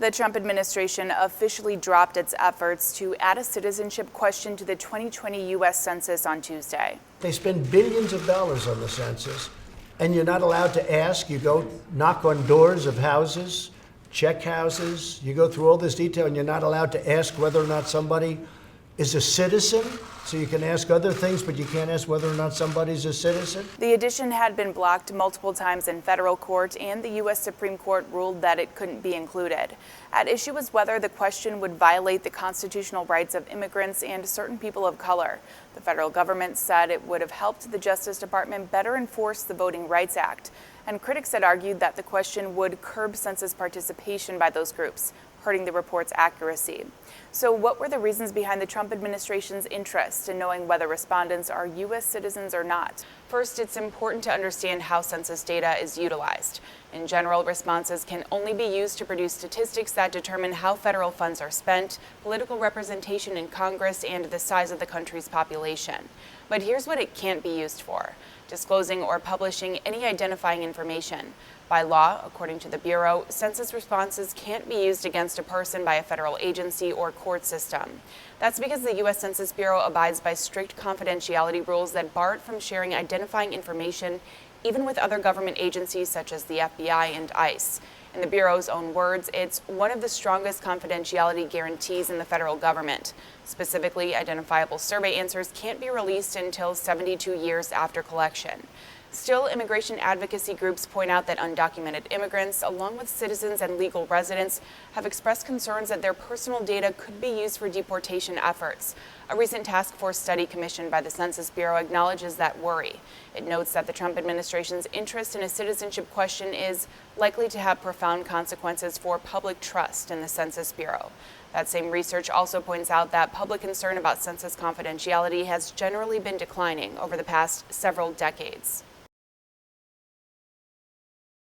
The Trump administration officially dropped its efforts to add a citizenship question to the 2020 U.S. Census on Tuesday. They spend billions of dollars on the census, and you're not allowed to ask. You go knock on doors of houses, check houses. You go through all this detail, and you're not allowed to ask whether or not somebody is a citizen. So you can ask other things, but you can't ask whether or not somebody's a citizen. The addition had been blocked multiple times in federal court, and the U.S. Supreme Court ruled that it couldn't be included. At issue was whether the question would violate the constitutional rights of immigrants and certain people of color. The federal government said it would have helped the Justice Department better enforce the Voting Rights Act, and critics had argued that the question would curb census participation by those groups, hurting the report's accuracy. So what were the reasons behind the Trump administration's interest in knowing whether respondents are U.S. citizens or not? First, it's important to understand how census data is utilized. In general, responses can only be used to produce statistics that determine how federal funds are spent, political representation in Congress, and the size of the country's population. But here's what it can't be used for: disclosing or publishing any identifying information. By law, according to the Bureau, census responses can't be used against a person by a federal agency or court system. That's because the U.S. Census Bureau abides by strict confidentiality rules that bar it from sharing identifying information, even with other government agencies such as the FBI and ICE. In the Bureau's own words, it's one of the strongest confidentiality guarantees in the federal government. Specifically, identifiable survey answers can't be released until 72 years after collection. Still, immigration advocacy groups point out that undocumented immigrants, along with citizens and legal residents, have expressed concerns that their personal data could be used for deportation efforts. A recent task force study commissioned by the Census Bureau acknowledges that worry. It notes that the Trump administration's interest in a citizenship question is likely to have profound consequences for public trust in the Census Bureau. That same research also points out that public concern about census confidentiality has generally been declining over the past several decades.